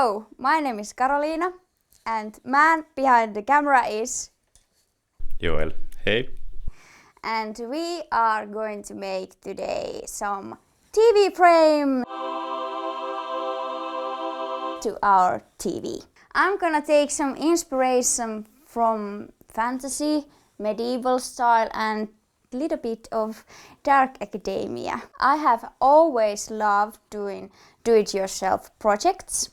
Hello, my name is Karoliina and man behind the camera is Joel. Hey. And we are going to make today some TV frame to our TV. I'm gonna take some inspiration from fantasy, medieval style and little bit of dark academia. I have always loved doing do-it-yourself projects,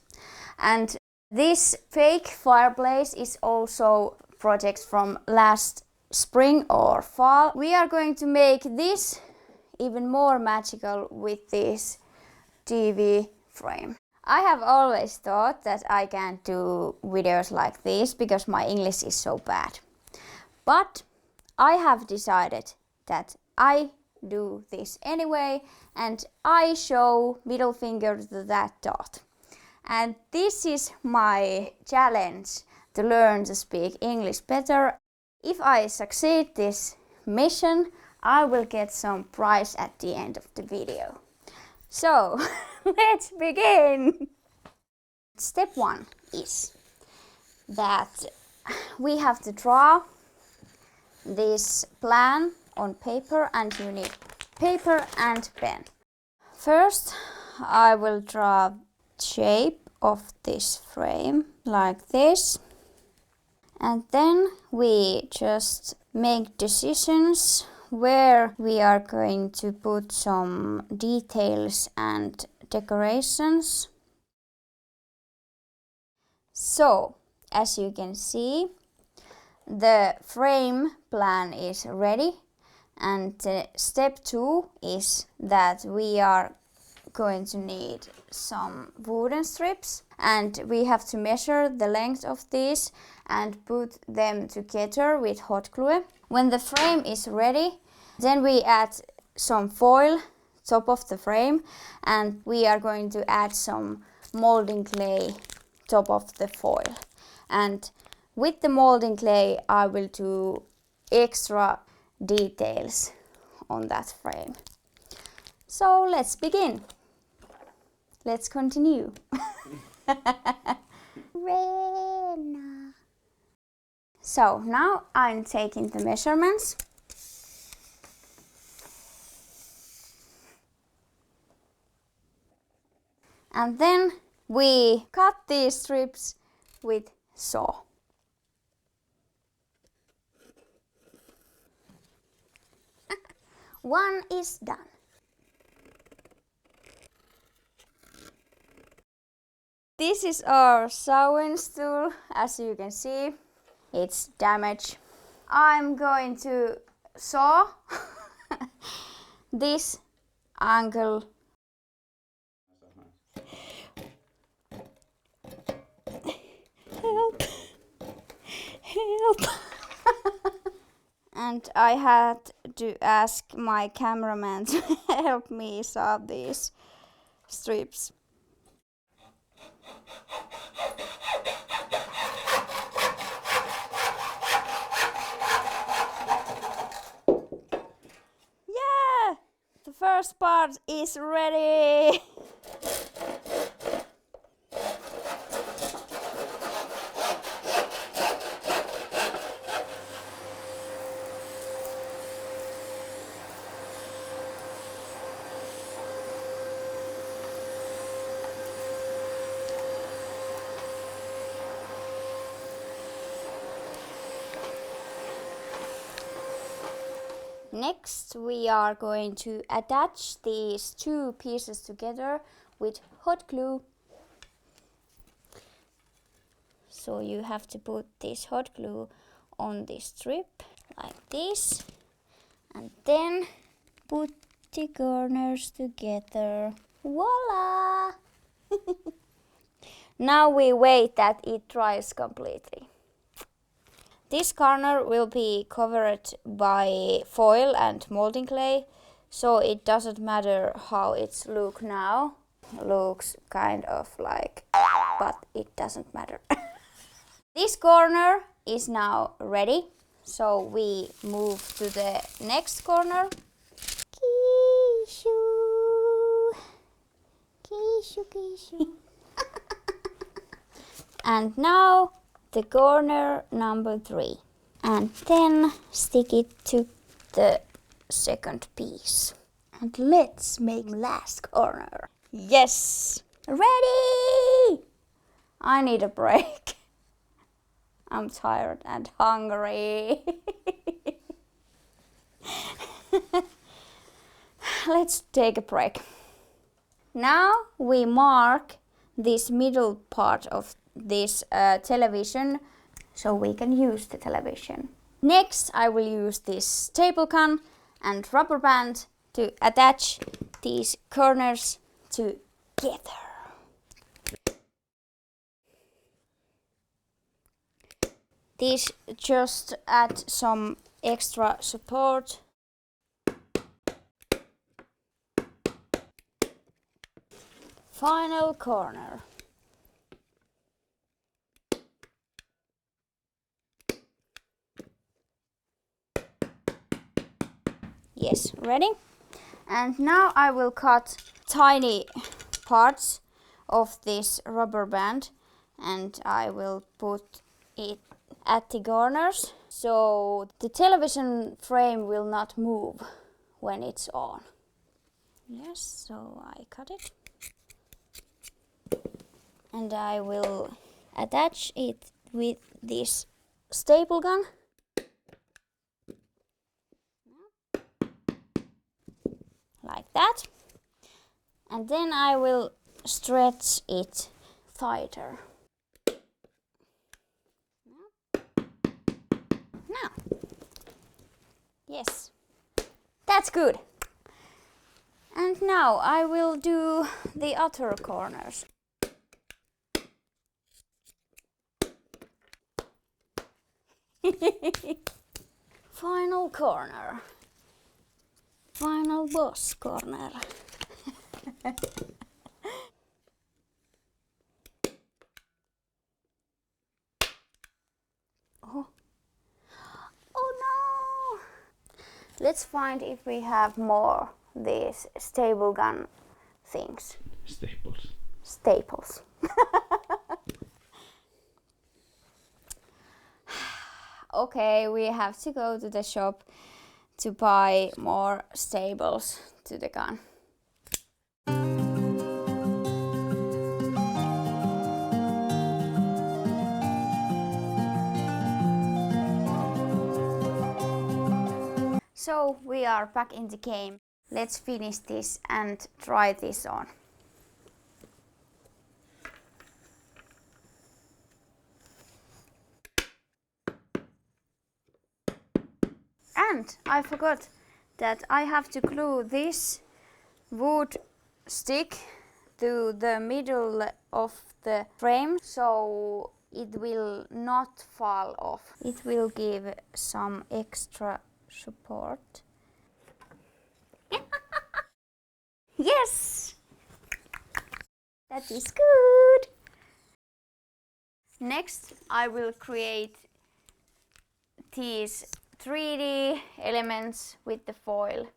and this fake fireplace is also project from last spring or fall. We are going to make this even more magical with this TV frame. I have always thought that I can't do videos like this because my English is so bad. But I have decided that I do this anyway and I show middle finger to that thought. And this is my challenge to learn to speak English better. If I succeed this mission, I will get some prize at the end of the video. So, let's begin! Step 1 is that we have to draw this plan on paper and you need paper and pen. First, I will draw shape of this frame like this. And then we just make decisions where we are going to put some details and decorations. So, as you can see, the frame plan is ready, and step 2 is that we are going to need some wooden strips and we have to measure the length of these and put them together with hot glue. When the frame is ready, then we add some foil top of the frame and we are going to add some molding clay top of the foil. And with the molding clay I will do extra details on that frame. So let's begin. Let's continue. So now I'm taking the measurements. And then we cut these strips with saw. One is done. This is our sewing tool. As you can see, it's damaged. I'm going to saw this angle. Help! Help! And I had to ask my cameraman to help me saw these strips. Yeah! The first part is ready! Next, we are going to attach these two pieces together with hot glue. So you have to put this hot glue on this strip like this and then put the corners together. Voila! Now we wait that it dries completely. This corner will be covered by foil and molding clay, so it doesn't matter how it's look now. Looks kind of like, but it doesn't matter. This corner is now ready, so we move to the next corner. Kishu, kishu, kishu. And now the corner number 3. And then stick it to the second piece. And let's make last corner. Yes! Ready! I need a break. I'm tired and hungry. Let's take a break. Now we mark this middle part of this television so we can use the television. Next I will use this staple gun and rubber band to attach these corners together. These just add some extra support. Final corner. Yes, ready? And now I will cut tiny parts of this rubber band and I will put it at the corners so the television frame will not move when it's on. Yes, so I cut it. And I will attach it with this staple gun. Like that. And then I will stretch it tighter. Now. Yes. That's good. And now I will do the other corners. Final corner. Final boss corner. Oh. Oh no! Let's find if we have more these staple gun things. Staples. Staples. Okay, we have to go to the shop to buy more staples to the gun. So we are back in the game. Let's finish this and try this on. And I forgot that I have to glue this wood stick to the middle of the frame so it will not fall off. It will give some extra support. Yes! That is good! Next I will create these 3D elements with the foil.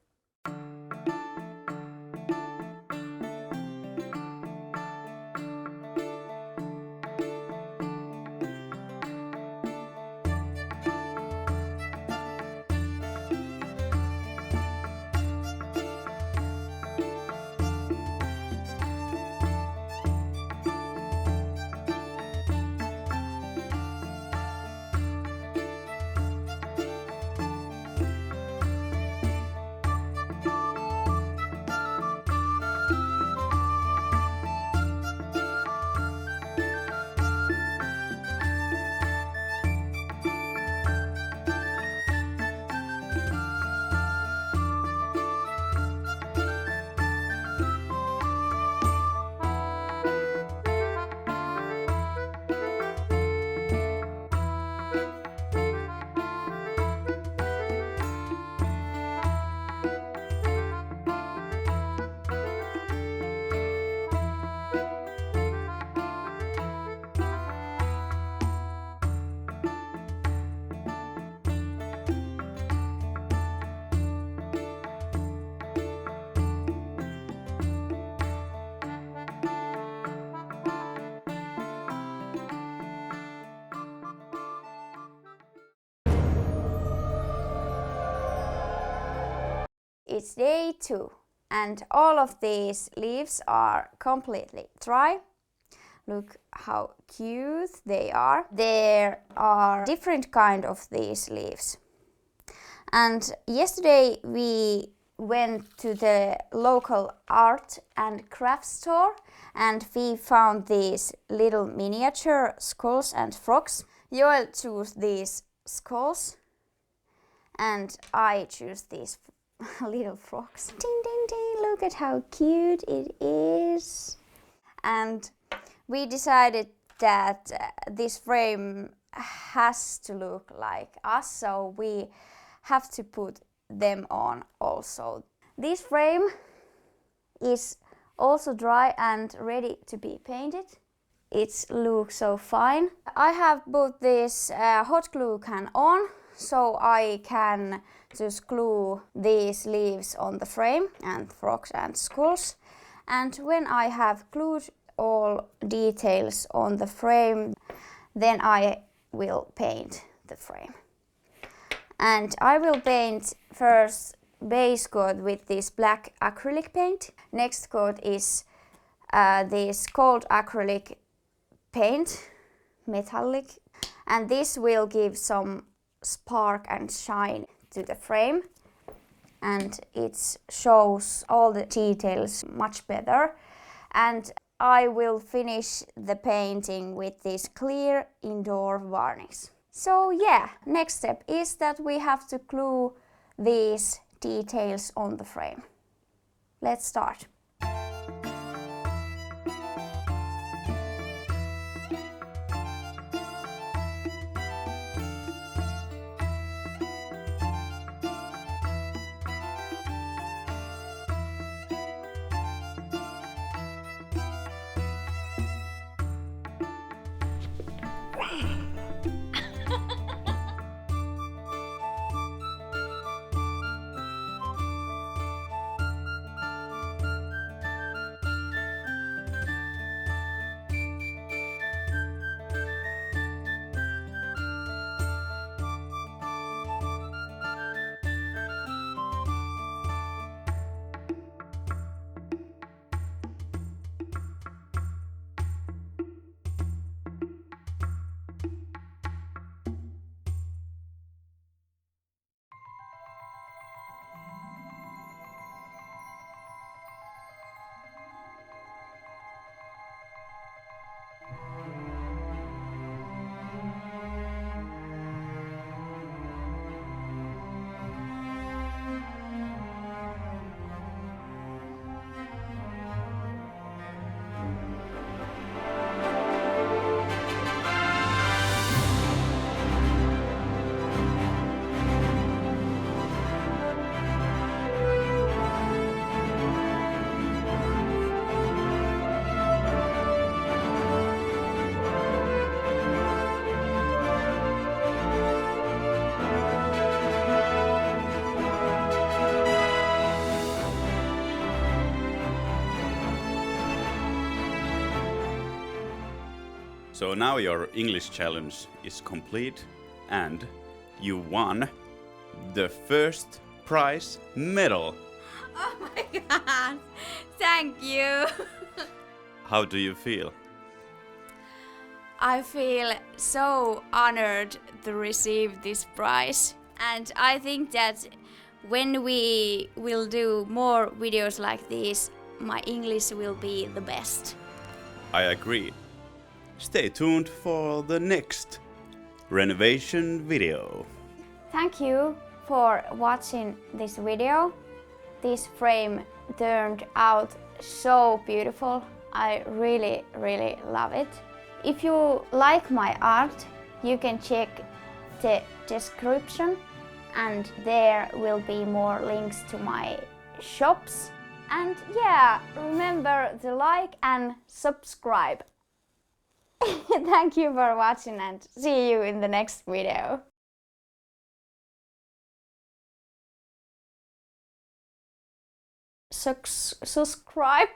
It's day 2 and all of these leaves are completely dry. Look how cute they are. There are different kind of these leaves. And yesterday we went to the local art and craft store and we found these little miniature skulls and frogs. Joel chose these skulls and I choose these little frogs. Ding ding ding, look at how cute it is. And we decided that this frame has to look like us, so we have to put them on also. This frame is also dry and ready to be painted. It looks so fine. I have put this hot glue can on so I can just glue these leaves on the frame and frogs and skulls. And when I have glued all details on the frame, then I will paint the frame. And I will paint first base coat with this black acrylic paint. Next coat is this cold acrylic paint, metallic. And this will give some spark and shine to the frame. And it shows all the details much better. And I will finish the painting with this clear indoor varnish. So yeah, next step is that we have to glue these details on the frame. Let's start. So now your English challenge is complete and you won the first prize medal. Oh my god, thank you. How do you feel? I feel so honored to receive this prize. And I think that when we will do more videos like these, my English will be the best. I agree. Stay tuned for the next renovation video. Thank you for watching this video. This frame turned out so beautiful. I really love it. If you like my art, you can check the description and there will be more links to my shops. And yeah, remember to like and subscribe. Thank you for watching and see you in the next video. Subscribe.